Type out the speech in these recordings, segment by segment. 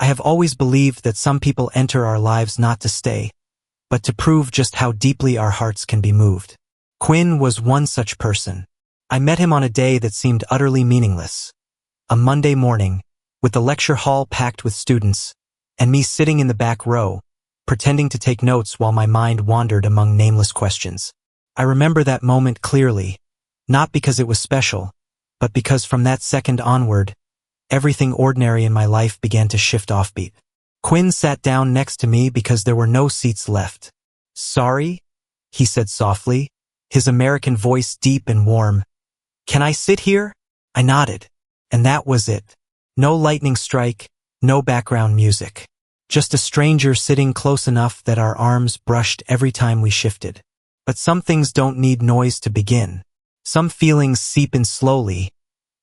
I have always believed that some people enter our lives not to stay, but to prove just how deeply our hearts can be moved. Quinn was one such person. I met him on a day that seemed utterly meaningless. A Monday morning, with the lecture hall packed with students, and me sitting in the back row, pretending to take notes while my mind wandered among nameless questions. I remember that moment clearly, not because it was special, but because from that second onward, everything ordinary in my life began to shift offbeat. Quinn sat down next to me because there were no seats left. "Sorry?" he said softly, his American voice deep and warm. "Can I sit here?" I nodded, and that was it. No lightning strike, no background music. Just a stranger sitting close enough that our arms brushed every time we shifted. But some things don't need noise to begin. Some feelings seep in slowly,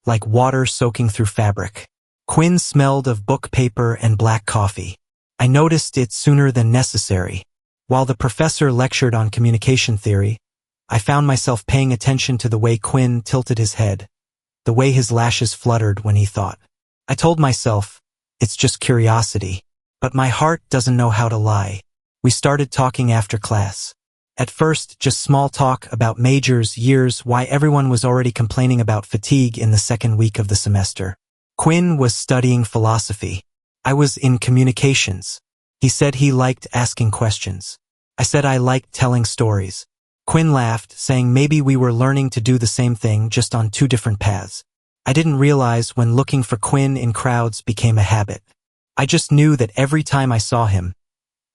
like water soaking through fabric. Quinn smelled of book paper and black coffee. I noticed it sooner than necessary. While the professor lectured on communication theory, I found myself paying attention to the way Quinn tilted his head, the way his lashes fluttered when he thought. I told myself, it's just curiosity. But my heart doesn't know how to lie. We started talking after class. At first, just small talk about majors, years, why everyone was already complaining about fatigue in the second week of the semester. Quinn was studying philosophy. I was in communications. He said he liked asking questions. I said I liked telling stories. Quinn laughed, saying maybe we were learning to do the same thing, just on two different paths. I didn't realize when looking for Quinn in crowds became a habit. I just knew that every time I saw him,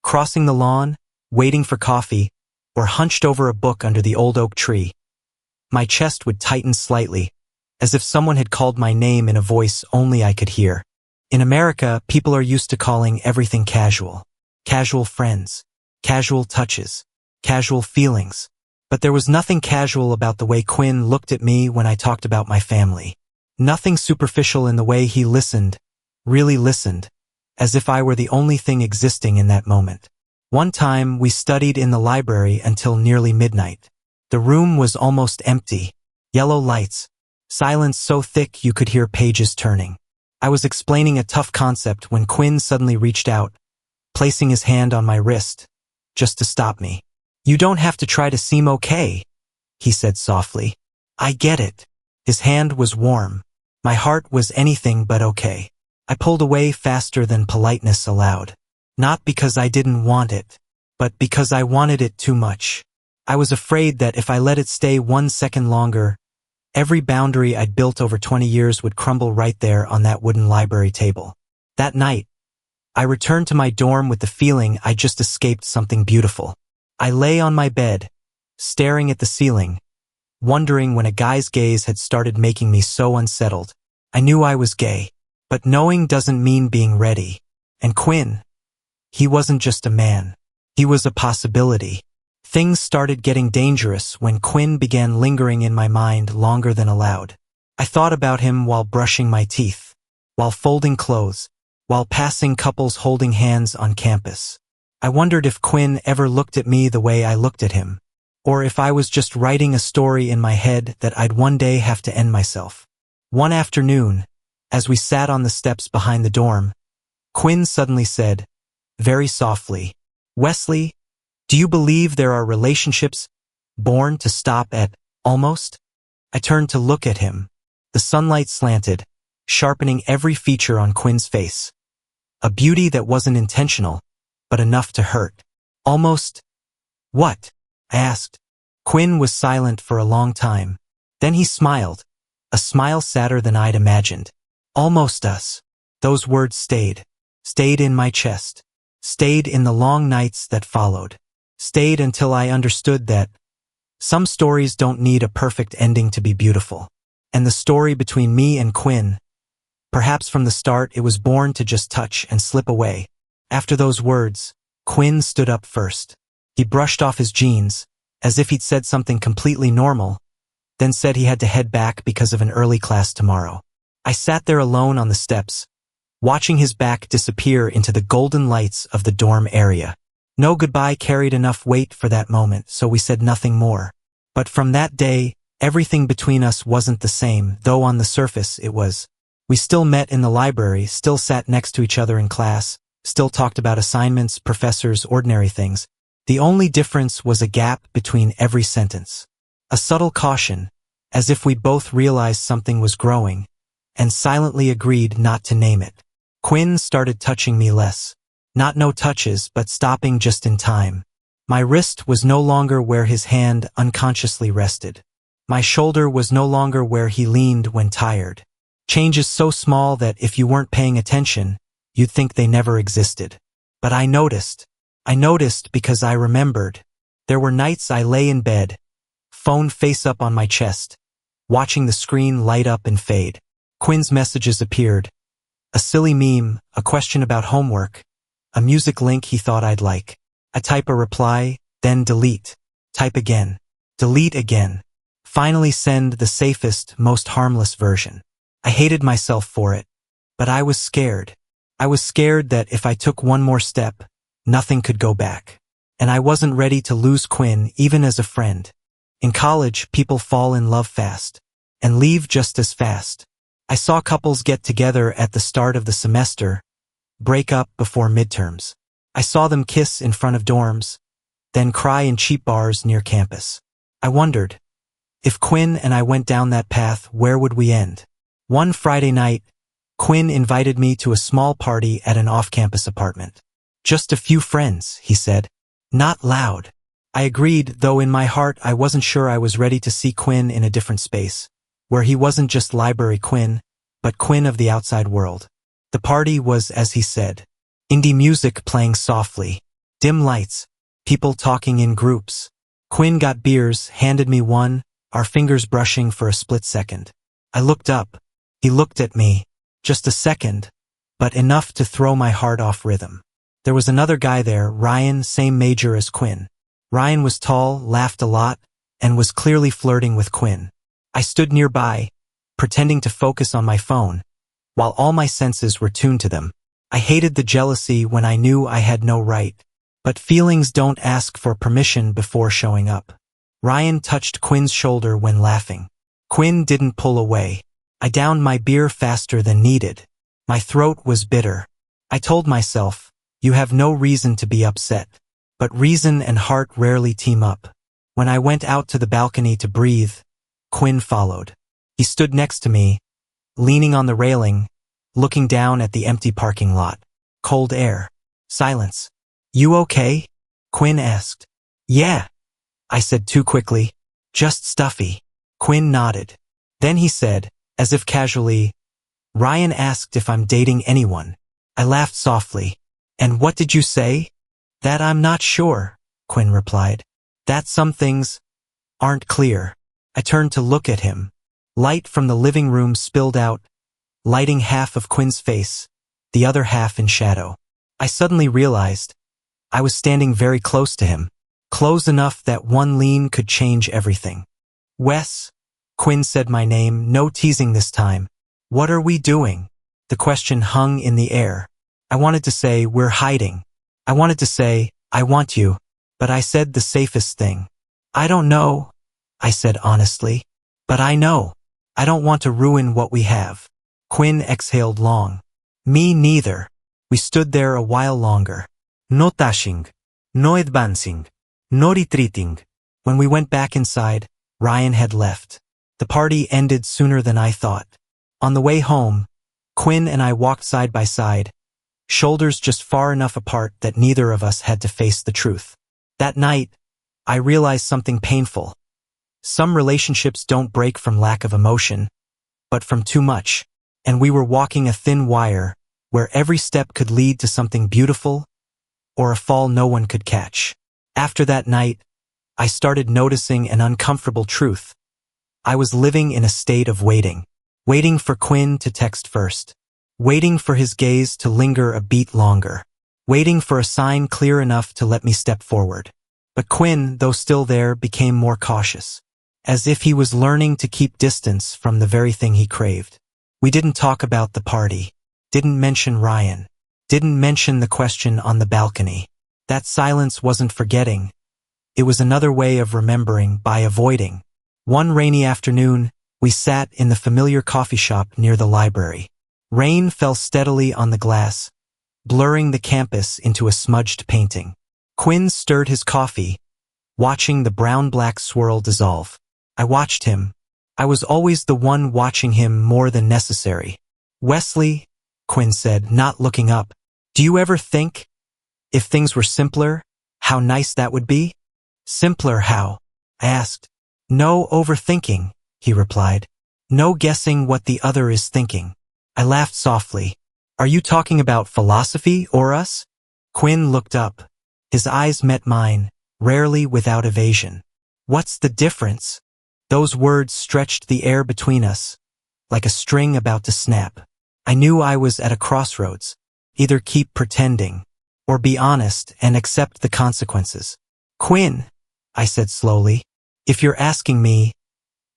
crossing the lawn, waiting for coffee, or hunched over a book under the old oak tree, my chest would tighten slightly, as if someone had called my name in a voice only I could hear. In America, people are used to calling everything casual. Casual friends, casual touches, casual feelings. But there was nothing casual about the way Quinn looked at me when I talked about my family. Nothing superficial in the way he listened, really listened, as if I were the only thing existing in that moment. One time, we studied in the library until nearly midnight. The room was almost empty. Yellow lights. Silence so thick you could hear pages turning. I was explaining a tough concept when Quinn suddenly reached out, placing his hand on my wrist, just to stop me. "You don't have to try to seem okay," he said softly. "I get it." His hand was warm. My heart was anything but okay. I pulled away faster than politeness allowed. Not because I didn't want it, but because I wanted it too much. I was afraid that if I let it stay 1 second longer, every boundary I'd built over 20 years would crumble right there on that wooden library table. That night, I returned to my dorm with the feeling I just escaped something beautiful. I lay on my bed, staring at the ceiling, wondering when a guy's gaze had started making me so unsettled. I knew I was gay. But knowing doesn't mean being ready. And Quinn, he wasn't just a man. He was a possibility. Things started getting dangerous when Quinn began lingering in my mind longer than allowed. I thought about him while brushing my teeth, while folding clothes, while passing couples holding hands on campus. I wondered if Quinn ever looked at me the way I looked at him, or if I was just writing a story in my head that I'd one day have to end myself. One afternoon, as we sat on the steps behind the dorm, Quinn suddenly said, very softly, "Wesley, do you believe there are relationships born to stop at almost?" I turned to look at him. The sunlight slanted, sharpening every feature on Quinn's face. A beauty that wasn't intentional, but enough to hurt. "Almost what?" I asked. Quinn was silent for a long time. Then he smiled, a smile sadder than I'd imagined. "Almost us." Those words stayed in my chest, stayed in the long nights that followed, stayed until I understood that some stories don't need a perfect ending to be beautiful. And the story between me and Quinn, perhaps from the start it was born to just touch and slip away. After those words, Quinn stood up first. He brushed off his jeans, as if he'd said something completely normal, then said he had to head back because of an early class tomorrow. I sat there alone on the steps, watching his back disappear into the golden lights of the dorm area. No goodbye carried enough weight for that moment, so we said nothing more. But from that day, everything between us wasn't the same, though on the surface it was. We still met in the library, still sat next to each other in class, still talked about assignments, professors, ordinary things. The only difference was a gap between every sentence. A subtle caution, as if we both realized something was growing, and silently agreed not to name it. Quinn started touching me less. Not no touches, but stopping just in time. My wrist was no longer where his hand unconsciously rested. My shoulder was no longer where he leaned when tired. Changes so small that if you weren't paying attention, you'd think they never existed. But I noticed. I noticed because I remembered. There were nights I lay in bed, phone face up on my chest, watching the screen light up and fade. Quinn's messages appeared. A silly meme, a question about homework, a music link he thought I'd like. I type a reply, then delete. Type again. Delete again. Finally send the safest, most harmless version. I hated myself for it, but I was scared. I was scared that if I took one more step, nothing could go back. And I wasn't ready to lose Quinn even as a friend. In college, people fall in love fast, and leave just as fast. I saw couples get together at the start of the semester, break up before midterms. I saw them kiss in front of dorms, then cry in cheap bars near campus. I wondered, if Quinn and I went down that path, where would we end? One Friday night, Quinn invited me to a small party at an off-campus apartment. Just a few friends, he said. Not loud. I agreed, though in my heart I wasn't sure I was ready to see Quinn in a different space, where he wasn't just library Quinn, but Quinn of the outside world. The party was as he said. Indie music playing softly, dim lights, people talking in groups. Quinn got beers, handed me one, our fingers brushing for a split second. I looked up. He looked at me. Just a second, but enough to throw my heart off rhythm. There was another guy there, Ryan, same major as Quinn. Ryan was tall, laughed a lot, and was clearly flirting with Quinn. I stood nearby, pretending to focus on my phone, while all my senses were tuned to them. I hated the jealousy when I knew I had no right, but feelings don't ask for permission before showing up. Ryan touched Quinn's shoulder when laughing. Quinn didn't pull away. I downed my beer faster than needed. My throat was bitter. I told myself, you have no reason to be upset. But reason and heart rarely team up. When I went out to the balcony to breathe, Quinn followed. He stood next to me, leaning on the railing, looking down at the empty parking lot. Cold air. Silence. You okay? Quinn asked. Yeah, I said too quickly. Just stuffy. Quinn nodded. Then he said, as if casually, Ryan asked if I'm dating anyone. I laughed softly. And what did you say? That I'm not sure, Quinn replied. That some things aren't clear. I turned to look at him. Light from the living room spilled out, lighting half of Quinn's face, the other half in shadow. I suddenly realized I was standing very close to him, close enough that one lean could change everything. Wes, Quinn said my name, no teasing this time. What are we doing? The question hung in the air. I wanted to say, we're hiding. I wanted to say, I want you, but I said the safest thing. I don't know, I said honestly, but I know. I don't want to ruin what we have. Quinn exhaled long. Me neither. We stood there a while longer. No dashing, no advancing, no retreating. When we went back inside, Ryan had left. The party ended sooner than I thought. On the way home, Quinn and I walked side by side, shoulders just far enough apart that neither of us had to face the truth. That night, I realized something painful. Some relationships don't break from lack of emotion, but from too much, and we were walking a thin wire where every step could lead to something beautiful or a fall no one could catch. After that night, I started noticing an uncomfortable truth. I was living in a state of waiting. Waiting for Quinn to text first. Waiting for his gaze to linger a beat longer. Waiting for a sign clear enough to let me step forward. But Quinn, though still there, became more cautious. As if he was learning to keep distance from the very thing he craved. We didn't talk about the party. Didn't mention Ryan. Didn't mention the question on the balcony. That silence wasn't forgetting. It was another way of remembering by avoiding. One rainy afternoon, we sat in the familiar coffee shop near the library. Rain fell steadily on the glass, blurring the campus into a smudged painting. Quinn stirred his coffee, watching the brown-black swirl dissolve. I watched him. I was always the one watching him more than necessary. "Wesley," Quinn said, not looking up, "do you ever think, if things were simpler, how nice that would be?" "Simpler how?" I asked. "No overthinking," he replied. "No guessing what the other is thinking." I laughed softly. "Are you talking about philosophy or us?" Quinn looked up. His eyes met mine, rarely without evasion. "What's the difference?" Those words stretched the air between us, like a string about to snap. I knew I was at a crossroads. Either keep pretending, or be honest and accept the consequences. "Quinn," I said slowly, "if you're asking me,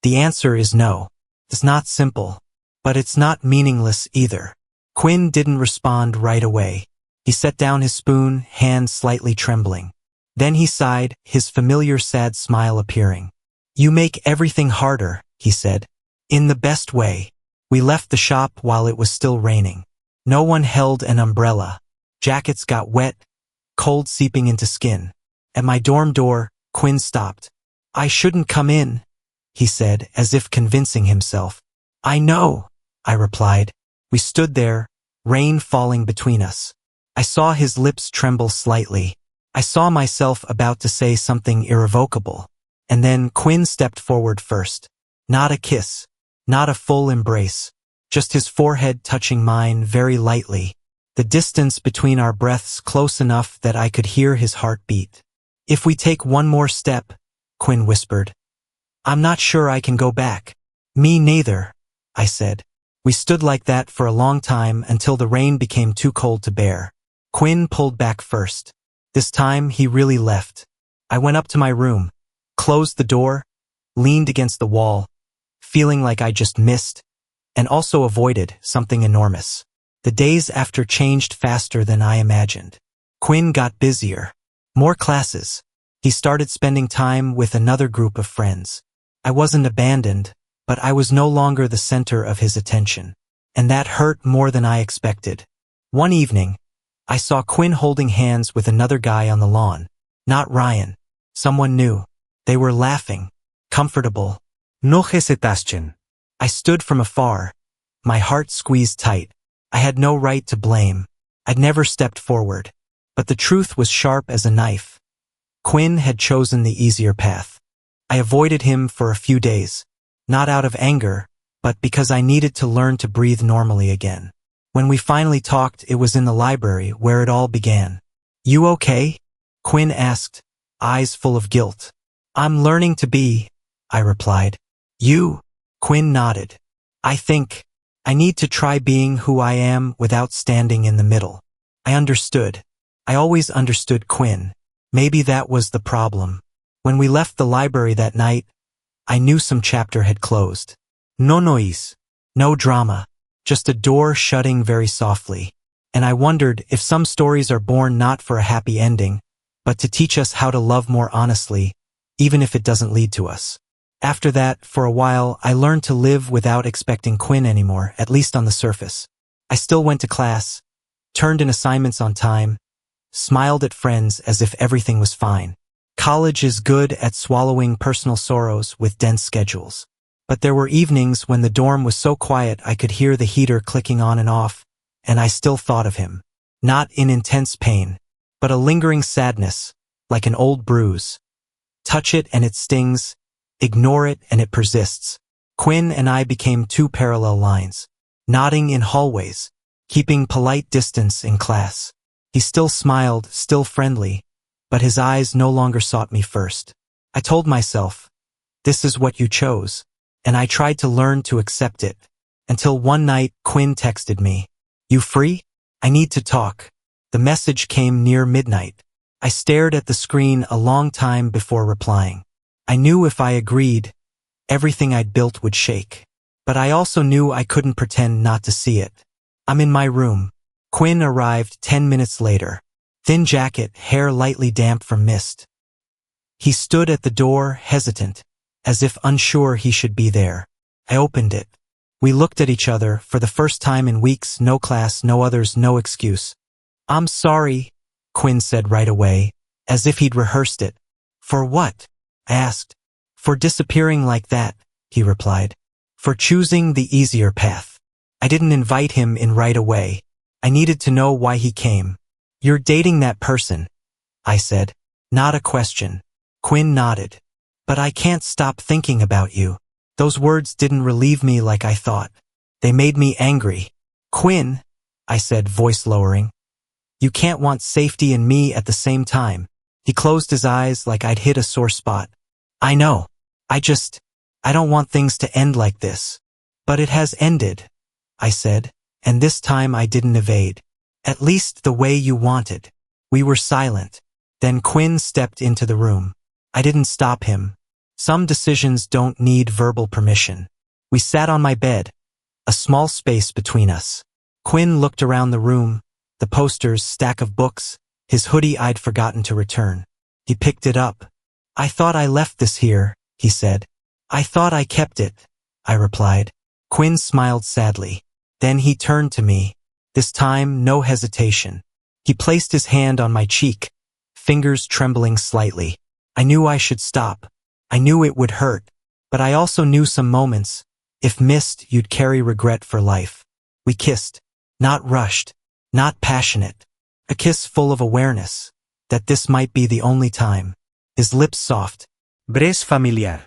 the answer is no. It's not simple, but it's not meaningless either." Quinn didn't respond right away. He set down his spoon, hand slightly trembling. Then he sighed, his familiar sad smile appearing. "You make everything harder," he said. "In the best way." We left the shop while it was still raining. No one held an umbrella. Jackets got wet, cold seeping into skin. At my dorm door, Quinn stopped. "I shouldn't come in," he said, as if convincing himself. "I know," I replied. We stood there, rain falling between us. I saw his lips tremble slightly. I saw myself about to say something irrevocable. And then Quinn stepped forward first. Not a kiss, not a full embrace, just his forehead touching mine very lightly, the distance between our breaths close enough that I could hear his heart beat. "If we take one more step," Quinn whispered, "I'm not sure I can go back." "Me neither," I said. We stood like that for a long time until the rain became too cold to bear. Quinn pulled back first. This time he really left. I went up to my room, closed the door, leaned against the wall, feeling like I just missed, and also avoided, something enormous. The days after changed faster than I imagined. Quinn got busier. More classes. He started spending time with another group of friends. I wasn't abandoned, but I was no longer the center of his attention. And that hurt more than I expected. One evening, I saw Quinn holding hands with another guy on the lawn. Not Ryan. Someone new. They were laughing. Comfortable. No hesitation. I stood from afar, my heart squeezed tight. I had no right to blame. I'd never stepped forward. But the truth was sharp as a knife. Quinn had chosen the easier path. I avoided him for a few days, not out of anger, but because I needed to learn to breathe normally again. When we finally talked, it was in the library where it all began. "You okay?" Quinn asked, eyes full of guilt. "I'm learning to be," I replied. "You?" Quinn nodded. I think I need to try being who I am without standing in the middle." I understood. I always understood Quinn. Maybe that was the problem. When we left the library that night, I knew some chapter had closed. No noise. No drama. Just a door shutting very softly. And I wondered if some stories are born not for a happy ending, but to teach us how to love more honestly, even if it doesn't lead to us. After that, for a while, I learned to live without expecting Quinn anymore, at least on the surface. I still went to class, turned in assignments on time, smiled at friends as if everything was fine. College is good at swallowing personal sorrows with dense schedules. But there were evenings when the dorm was so quiet I could hear the heater clicking on and off, and I still thought of him. Not in intense pain, but a lingering sadness, like an old bruise. Touch it and it stings. Ignore it and it persists. Quinn and I became two parallel lines, nodding in hallways, keeping polite distance in class. He still smiled, still friendly, but his eyes no longer sought me first. I told myself, this is what you chose, and I tried to learn to accept it, until one night Quinn texted me, "You free? I need to talk." The message came near midnight. I stared at the screen a long time before replying. I knew if I agreed, everything I'd built would shake. But I also knew I couldn't pretend not to see it. I'm in my room. Quinn arrived 10 minutes later. Thin jacket, hair lightly damp from mist. He stood at the door, hesitant, as if unsure he should be there. I opened it. We looked at each other, for the first time in weeks, no class, no others, no excuse. "I'm sorry," Quinn said right away, as if he'd rehearsed it. "For what?" I asked. "For disappearing like that," he replied. "For choosing the easier path." I didn't invite him in right away. I needed to know why he came. "You're dating that person," I said. Not a question. Quinn nodded. "But I can't stop thinking about you." Those words didn't relieve me like I thought. They made me angry. "Quinn," I said, voice lowering, "you can't want safety and me at the same time." He closed his eyes like I'd hit a sore spot. "I know. I don't want things to end like this." "But it has ended," I said, and this time I didn't evade. "At least the way you wanted." We were silent. Then Quinn stepped into the room. I didn't stop him. Some decisions don't need verbal permission. We sat on my bed, a small space between us. Quinn looked around the room, the posters, stack of books, his hoodie I'd forgotten to return. He picked it up. "I thought I left this here," he said. "I thought I kept it," I replied. Quinn smiled sadly. Then he turned to me. This time, no hesitation. He placed his hand on my cheek, fingers trembling slightly. I knew I should stop. I knew it would hurt, but I also knew some moments, if missed, you'd carry regret for life. We kissed, not rushed, not passionate, a kiss full of awareness that this might be the only time. His lips soft. Bres familiar.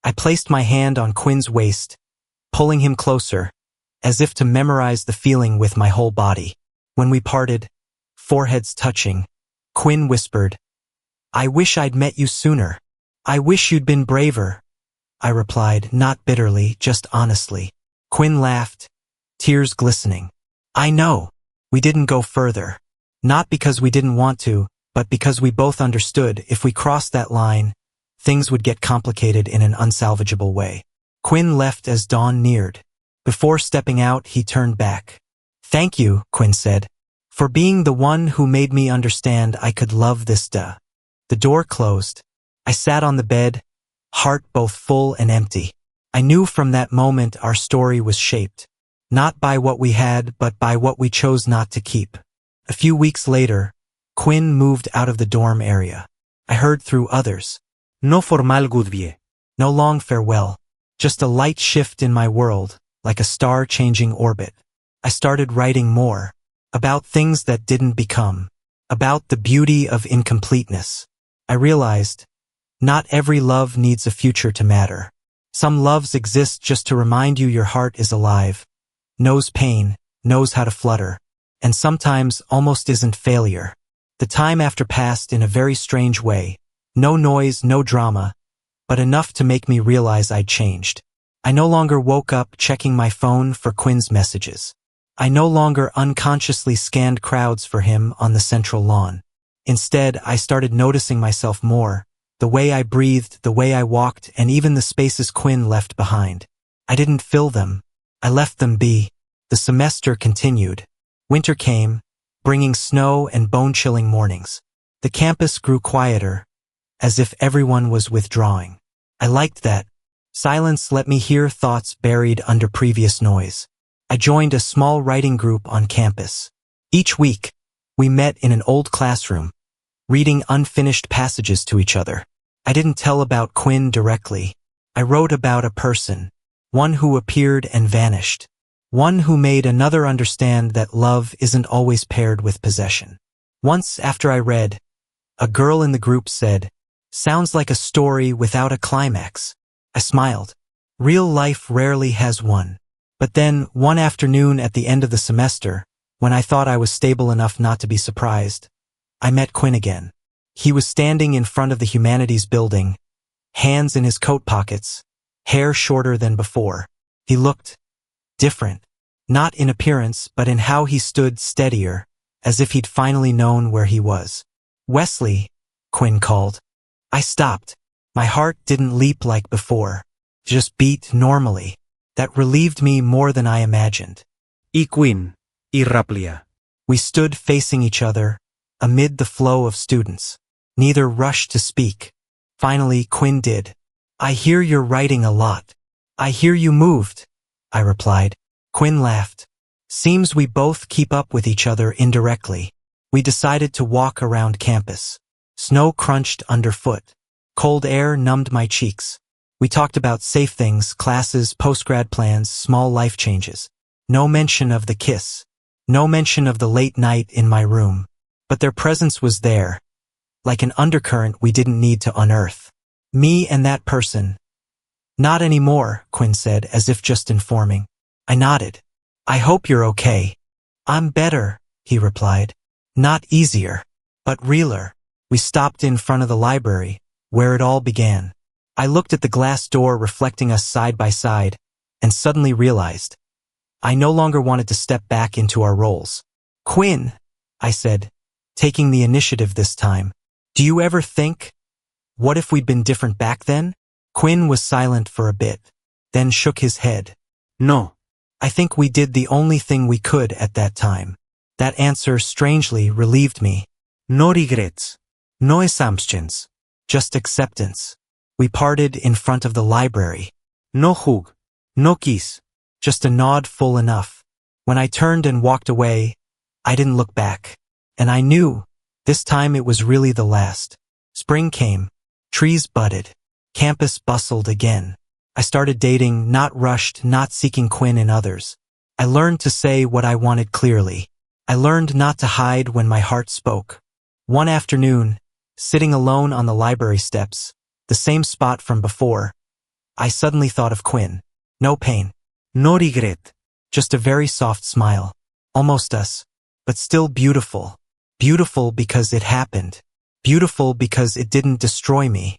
I placed my hand on Quinn's waist, pulling him closer, as if to memorize the feeling with my whole body. When we parted, foreheads touching, Quinn whispered, "I wish I'd met you sooner. I wish you'd been braver." I replied, not bitterly, just honestly. Quinn laughed, tears glistening. "I know. We didn't go further. Not because we didn't want to, but because we both understood if we crossed that line, things would get complicated in an unsalvageable way." Quinn left as dawn neared. Before stepping out, he turned back. "Thank you," Quinn said, "for being the one who made me understand I could love this duh." The door closed. I sat on the bed, heart both full and empty. I knew from that moment our story was shaped, not by what we had, but by what we chose not to keep. A few weeks later, Quinn moved out of the dorm area. I heard through others. No formal goodbye. No long farewell. Just a light shift in my world, like a star changing orbit. I started writing more. About things that didn't become. About the beauty of incompleteness. I realized, not every love needs a future to matter. Some loves exist just to remind you your heart is alive, knows pain, knows how to flutter, and sometimes almost isn't failure. The time after passed in a very strange way. No noise, no drama, but enough to make me realize I'd changed. I no longer woke up checking my phone for Quinn's messages. I no longer unconsciously scanned crowds for him on the central lawn. Instead, I started noticing myself more. The way I breathed, the way I walked, and even the spaces Quinn left behind. I didn't fill them. I left them be. The semester continued. Winter came, bringing snow and bone-chilling mornings. The campus grew quieter, as if everyone was withdrawing. I liked that. Silence let me hear thoughts buried under previous noise. I joined a small writing group on campus. Each week, we met in an old classroom, reading unfinished passages to each other. I didn't tell about Quinn directly. I wrote about a person, one who appeared and vanished, one who made another understand that love isn't always paired with possession. Once after I read, a girl in the group said, "Sounds like a story without a climax." I smiled. Real life rarely has one. But then, one afternoon at the end of the semester, when I thought I was stable enough not to be surprised, I met Quinn again. He was standing in front of the humanities building, hands in his coat pockets, hair shorter than before. He looked different, not in appearance, but in how he stood, steadier, as if he'd finally known where he was. "Wesley," Quinn called. I stopped. My heart didn't leap like before, just beat normally. That relieved me more than I imagined. Y Quinn, y Raplia. We stood facing each other, amid the flow of students. Neither rushed to speak. Finally, Quinn did. "I hear you're writing a lot. I hear you moved." I replied. Quinn laughed. Seems we both keep up with each other indirectly. We decided to walk around campus. Snow crunched underfoot. Cold air numbed my cheeks. We talked about safe things, classes, postgrad plans, small life changes. No mention of the kiss. No mention of the late night in my room. But their presence was there, like an undercurrent we didn't need to unearth. Me and that person. Not anymore, Quinn said, as if just informing. I nodded. I hope you're okay. I'm better, he replied. Not easier, but realer. We stopped in front of the library, where it all began. I looked at the glass door reflecting us side by side, and suddenly realized I no longer wanted to step back into our roles. Quinn, I said, taking the initiative this time, do you ever think, what if we'd been different back then? Quinn was silent for a bit, then shook his head. No. I think we did the only thing we could at that time. That answer strangely relieved me. No regrets. No assumptions. Just acceptance. We parted in front of the library. No hug. No kiss. Just a nod full enough. When I turned and walked away, I didn't look back. And I knew, this time it was really the last. Spring came. Trees budded. Campus bustled again. I started dating, not rushed, not seeking Quinn in others. I learned to say what I wanted clearly. I learned not to hide when my heart spoke. One afternoon, sitting alone on the library steps, the same spot from before, I suddenly thought of Quinn. No pain. No regret. Just a very soft smile. Almost us. But still beautiful. Beautiful because it happened. Beautiful because it didn't destroy me.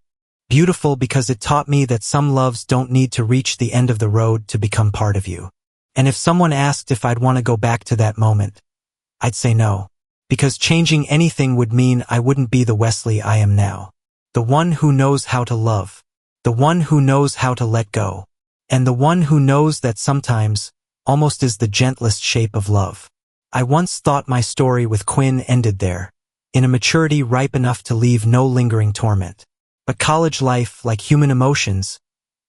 Beautiful because it taught me that some loves don't need to reach the end of the road to become part of you. And if someone asked if I'd want to go back to that moment, I'd say no. Because changing anything would mean I wouldn't be the Wesley I am now. The one who knows how to love. The one who knows how to let go. And the one who knows that sometimes, almost is the gentlest shape of love. I once thought my story with Quinn ended there, in a maturity ripe enough to leave no lingering torment. But college life, like human emotions,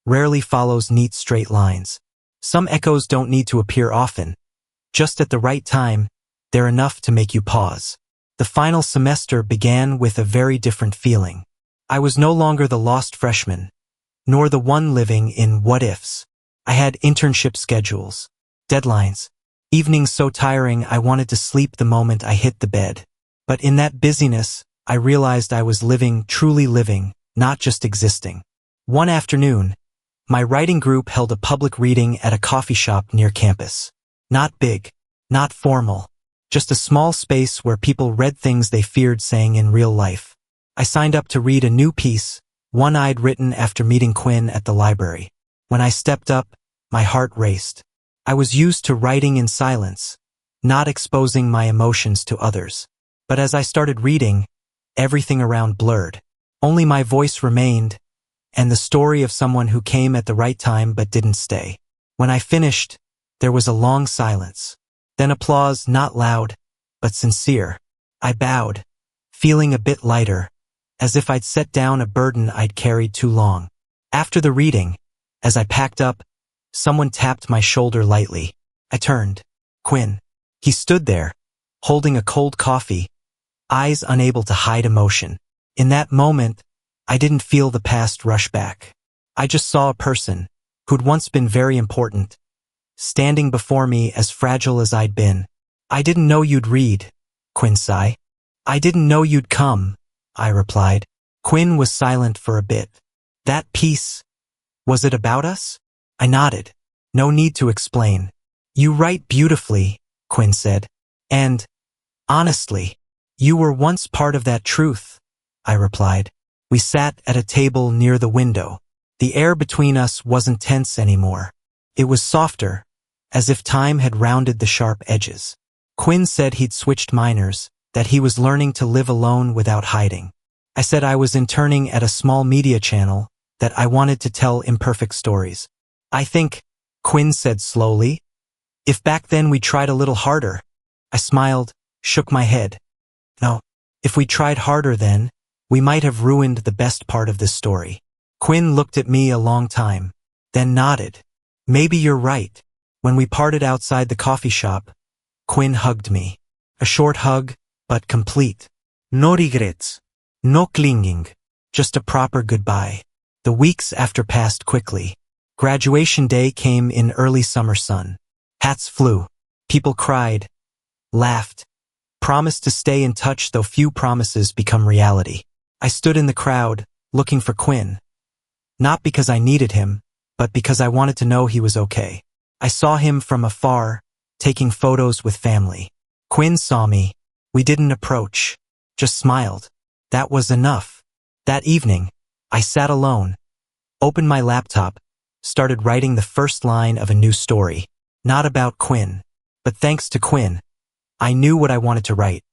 rarely follows neat straight lines. Some echoes don't need to appear often. Just at the right time, they're enough to make you pause. The final semester began with a very different feeling. I was no longer the lost freshman, nor the one living in what-ifs. I had internship schedules, deadlines, evenings so tiring I wanted to sleep the moment I hit the bed. But in that busyness, I realized I was living, truly living, not just existing. One afternoon, my writing group held a public reading at a coffee shop near campus. Not big, not formal, just a small space where people read things they feared saying in real life. I signed up to read a new piece, one I'd written after meeting Quinn at the library. When I stepped up, my heart raced. I was used to writing in silence, not exposing my emotions to others. But as I started reading, everything around blurred. Only my voice remained, and the story of someone who came at the right time but didn't stay. When I finished, there was a long silence. Then applause, not loud, but sincere. I bowed, feeling a bit lighter, as if I'd set down a burden I'd carried too long. After the reading, as I packed up, someone tapped my shoulder lightly. I turned. Quinn. He stood there, holding a cold coffee, eyes unable to hide emotion. In that moment, I didn't feel the past rush back. I just saw a person, who'd once been very important, standing before me as fragile as I'd been. I didn't know you'd read, Quinn sighed. I didn't know you'd come, I replied. Quinn was silent for a bit. That piece, was it about us? I nodded. No need to explain. You write beautifully, Quinn said. And, honestly, you were once part of that truth, I replied. We sat at a table near the window. The air between us wasn't tense anymore. It was softer, as if time had rounded the sharp edges. Quinn said he'd switched minors, that he was learning to live alone without hiding. I said I was interning at a small media channel, that I wanted to tell imperfect stories. I think, Quinn said slowly, if back then we tried a little harder. I smiled, shook my head. No, if we tried harder then, we might have ruined the best part of this story. Quinn looked at me a long time, then nodded. Maybe you're right. When we parted outside the coffee shop, Quinn hugged me. A short hug, but complete. No regrets. No clinging. Just a proper goodbye. The weeks after passed quickly. Graduation day came in early summer sun. Hats flew. People cried, laughed, promised to stay in touch though few promises become reality. I stood in the crowd, looking for Quinn. Not because I needed him, but because I wanted to know he was okay. I saw him from afar, taking photos with family. Quinn saw me. We didn't approach, just smiled. That was enough. That evening, I sat alone, opened my laptop, started writing the first line of a new story. Not about Quinn, but thanks to Quinn, I knew what I wanted to write.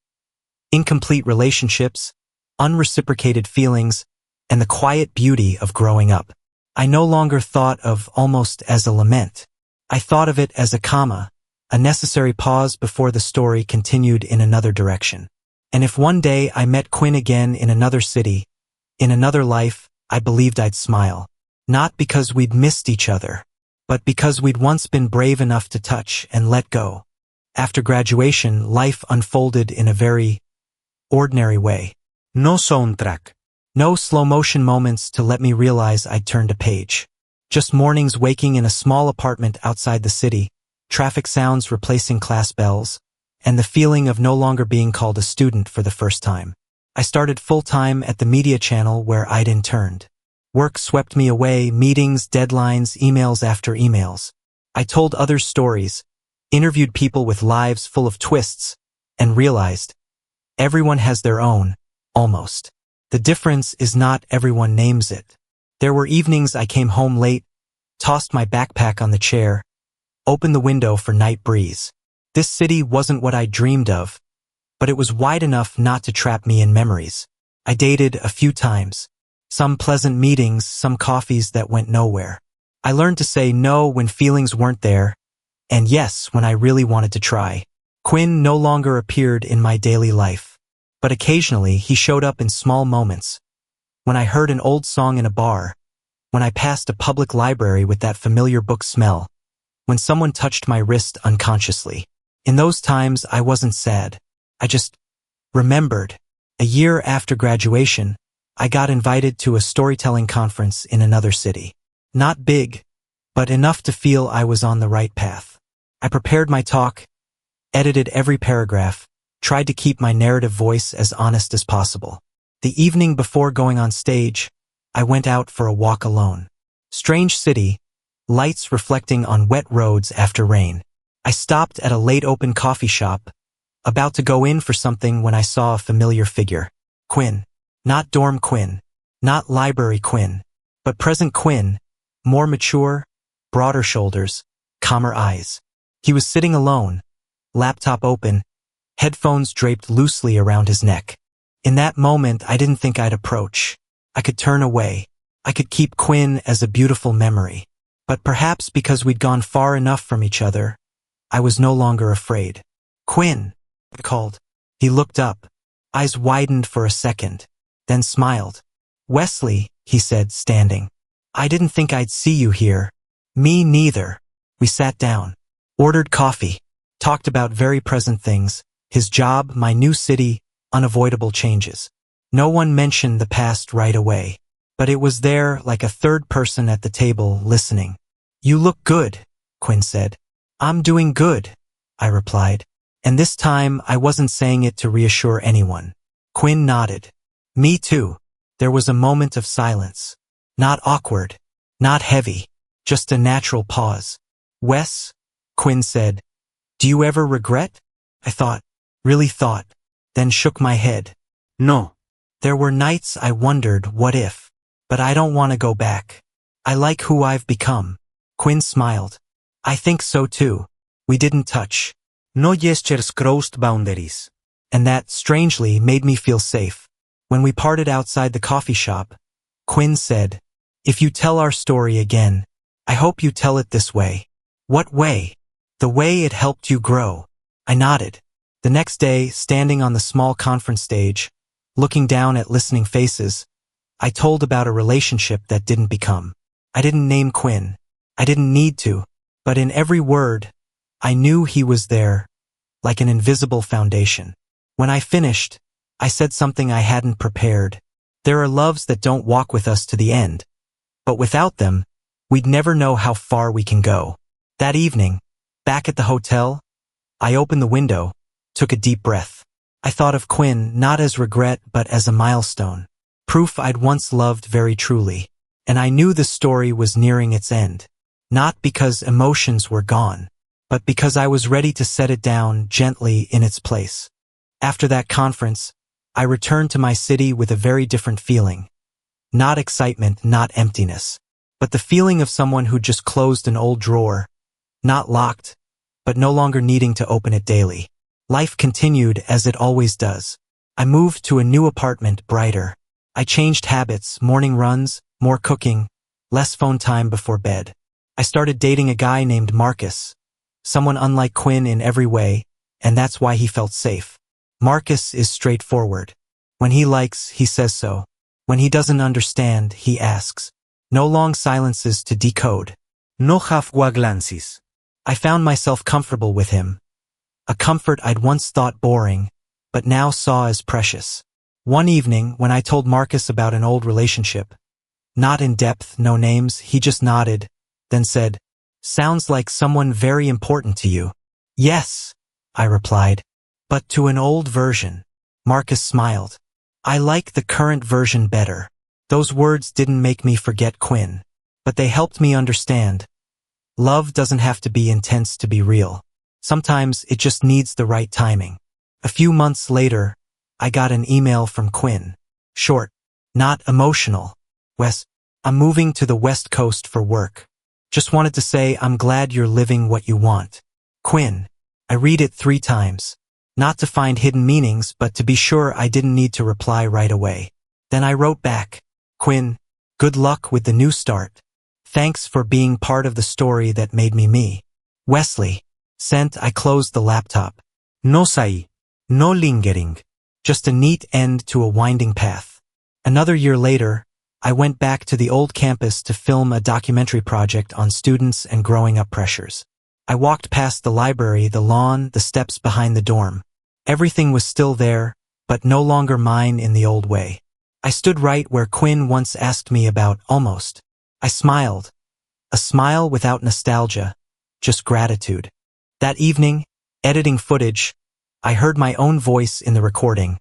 Incomplete relationships, unreciprocated feelings, and the quiet beauty of growing up. I no longer thought of almost as a lament. I thought of it as a comma, a necessary pause before the story continued in another direction. And if one day I met Quinn again in another city, in another life, I believed I'd smile. Not because we'd missed each other, but because we'd once been brave enough to touch and let go. After graduation, life unfolded in a very ordinary way. No soundtrack. No slow-motion moments to let me realize I'd turned a page. Just mornings waking in a small apartment outside the city, traffic sounds replacing class bells, and the feeling of no longer being called a student for the first time. I started full-time at the media channel where I'd interned. Work swept me away, meetings, deadlines, emails after emails. I told others stories, interviewed people with lives full of twists, and realized everyone has their own, almost. The difference is not everyone names it. There were evenings I came home late, tossed my backpack on the chair, opened the window for night breeze. This city wasn't what I dreamed of, but it was wide enough not to trap me in memories. I dated a few times. Some pleasant meetings, some coffees that went nowhere. I learned to say no when feelings weren't there, and yes when I really wanted to try. Quinn no longer appeared in my daily life, but occasionally he showed up in small moments. When I heard an old song in a bar, when I passed a public library with that familiar book smell, when someone touched my wrist unconsciously. In those times I wasn't sad. I just remembered. A year after graduation, I got invited to a storytelling conference in another city. Not big, but enough to feel I was on the right path. I prepared my talk, edited every paragraph, tried to keep my narrative voice as honest as possible. The evening before going on stage, I went out for a walk alone. Strange city, lights reflecting on wet roads after rain. I stopped at a late-open coffee shop, about to go in for something when I saw a familiar figure. Quinn. Not dorm Quinn, not library Quinn, but present Quinn, more mature, broader shoulders, calmer eyes. He was sitting alone, laptop open, headphones draped loosely around his neck. In that moment, I didn't think I'd approach. I could turn away. I could keep Quinn as a beautiful memory. But perhaps because we'd gone far enough from each other, I was no longer afraid. Quinn, I called. He looked up, eyes widened for a second, then smiled. Wesley, he said, standing. I didn't think I'd see you here. Me neither. We sat down, ordered coffee, talked about very present things, his job, my new city, unavoidable changes. No one mentioned the past right away, but it was there like a third person at the table listening. You look good, Quinn said. I'm doing good, I replied. And this time I wasn't saying it to reassure anyone. Quinn nodded. Me too. There was a moment of silence. Not awkward, not heavy, just a natural pause. Wes, Quinn said, do you ever regret? I thought, really thought, then shook my head. No. There were nights I wondered what if, but I don't want to go back. I like who I've become. Quinn smiled. I think so too. We didn't touch. No gestures crossed boundaries. And that, strangely, made me feel safe. When we parted outside the coffee shop, Quinn said, if you tell our story again, I hope you tell it this way. What way? The way it helped you grow. I nodded. The next day, standing on the small conference stage, looking down at listening faces, I told about a relationship that didn't become. I didn't name Quinn. I didn't need to. But in every word, I knew he was there, like an invisible foundation. When I finished, I said something I hadn't prepared. There are loves that don't walk with us to the end, but without them, we'd never know how far we can go. That evening, back at the hotel, I opened the window, took a deep breath. I thought of Quinn not as regret but as a milestone, proof I'd once loved very truly. And I knew the story was nearing its end, not because emotions were gone, but because I was ready to set it down gently in its place. After that conference, I returned to my city with a very different feeling. Not excitement, not emptiness, but the feeling of someone who just closed an old drawer, not locked, but no longer needing to open it daily. Life continued as it always does. I moved to a new apartment, brighter. I changed habits, morning runs, more cooking, less phone time before bed. I started dating a guy named Marcus, someone unlike Quinn in every way, and that's why he felt safe. Marcus is straightforward. When he likes, he says so. When he doesn't understand, he asks. No long silences to decode. No half-glances. I found myself comfortable with him. A comfort I'd once thought boring, but now saw as precious. One evening, when I told Marcus about an old relationship, not in depth, no names, he just nodded, then said, "Sounds like someone very important to you." "Yes," I replied, "but to an old version." Marcus smiled. "I like the current version better." Those words didn't make me forget Quinn, but they helped me understand. Love doesn't have to be intense to be real. Sometimes it just needs the right timing. A few months later, I got an email from Quinn. Short, not emotional. "Wes, I'm moving to the West Coast for work. Just wanted to say I'm glad you're living what you want. Quinn." I read it 3 times. Not to find hidden meanings, but to be sure I didn't need to reply right away. Then I wrote back, "Quinn, good luck with the new start. Thanks for being part of the story that made me me. Wesley." Sent. I closed the laptop. No sai. No lingering. Just a neat end to a winding path. Another year later, I went back to the old campus to film a documentary project on students and growing up pressures. I walked past the library, the lawn, the steps behind the dorm. Everything was still there, but no longer mine in the old way. I stood right where Quinn once asked me about almost. I smiled. A smile without nostalgia, just gratitude. That evening, editing footage, I heard my own voice in the recording.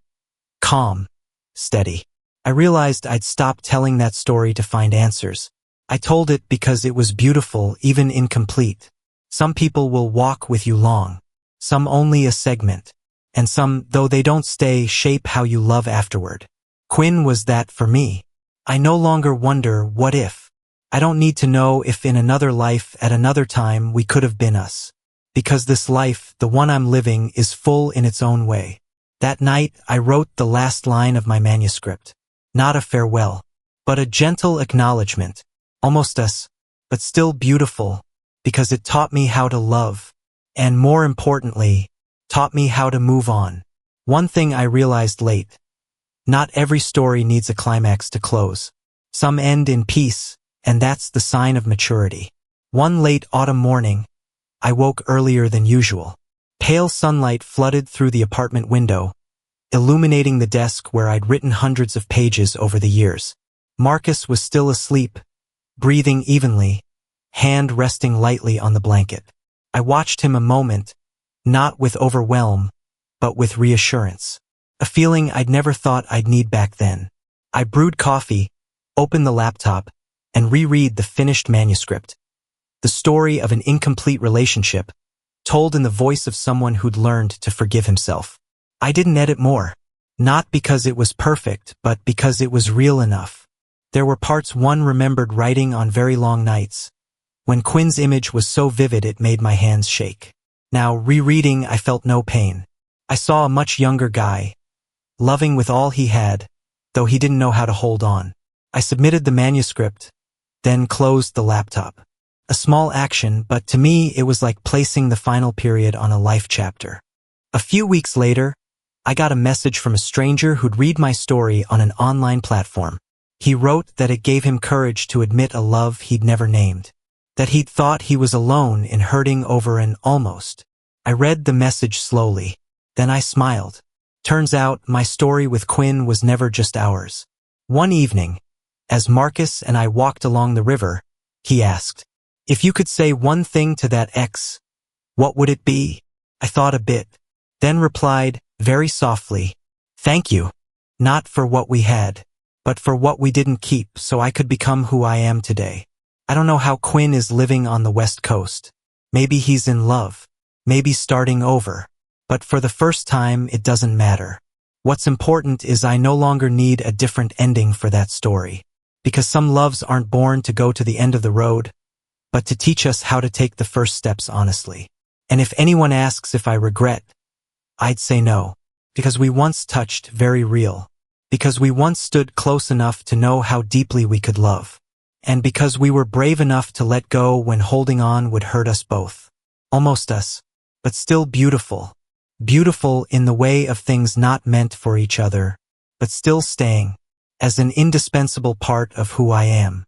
Calm, steady. I realized I'd stopped telling that story to find answers. I told it because it was beautiful, even incomplete. Some people will walk with you long, some only a segment, and some, though they don't stay, shape how you love afterward. Quinn was that for me. I no longer wonder what if. I don't need to know if in another life at another time we could have been us. Because this life, the one I'm living, is full in its own way. That night, I wrote the last line of my manuscript. Not a farewell, but a gentle acknowledgement. Almost us, but still beautiful, because it taught me how to love, and more importantly, taught me how to move on. One thing I realized late. Not every story needs a climax to close. Some end in peace, and that's the sign of maturity. One late autumn morning, I woke earlier than usual. Pale sunlight flooded through the apartment window, illuminating the desk where I'd written hundreds of pages over the years. Marcus was still asleep, breathing evenly, hand resting lightly on the blanket. I watched him a moment, not with overwhelm, but with reassurance. A feeling I'd never thought I'd need back then. I brewed coffee, opened the laptop, and reread the finished manuscript. The story of an incomplete relationship, told in the voice of someone who'd learned to forgive himself. I didn't edit more, not because it was perfect, but because it was real enough. There were parts one remembered writing on very long nights, when Quinn's image was so vivid it made my hands shake. Now, rereading, I felt no pain. I saw a much younger guy, loving with all he had, though he didn't know how to hold on. I submitted the manuscript, then closed the laptop. A small action, but to me it was like placing the final period on a life chapter. A few weeks later, I got a message from a stranger who'd read my story on an online platform. He wrote that it gave him courage to admit a love he'd never named. that he'd thought he was alone in hurting over an almost. I read the message slowly. Then I smiled. Turns out my story with Quinn was never just ours. One evening, as Marcus and I walked along the river, he asked, "If you could say one thing to that ex, what would it be?" I thought a bit, then replied, very softly, "Thank you. Not for what we had, but for what we didn't keep so I could become who I am today." I don't know how Quinn is living on the West Coast. Maybe he's in love. Maybe starting over. But for the first time, it doesn't matter. What's important is I no longer need a different ending for that story. Because some loves aren't born to go to the end of the road, but to teach us how to take the first steps honestly. And if anyone asks if I regret, I'd say no. Because we once touched very real. Because we once stood close enough to know how deeply we could love. And because we were brave enough to let go when holding on would hurt us both. Almost us, but still beautiful. Beautiful in the way of things not meant for each other, but still staying as an indispensable part of who I am.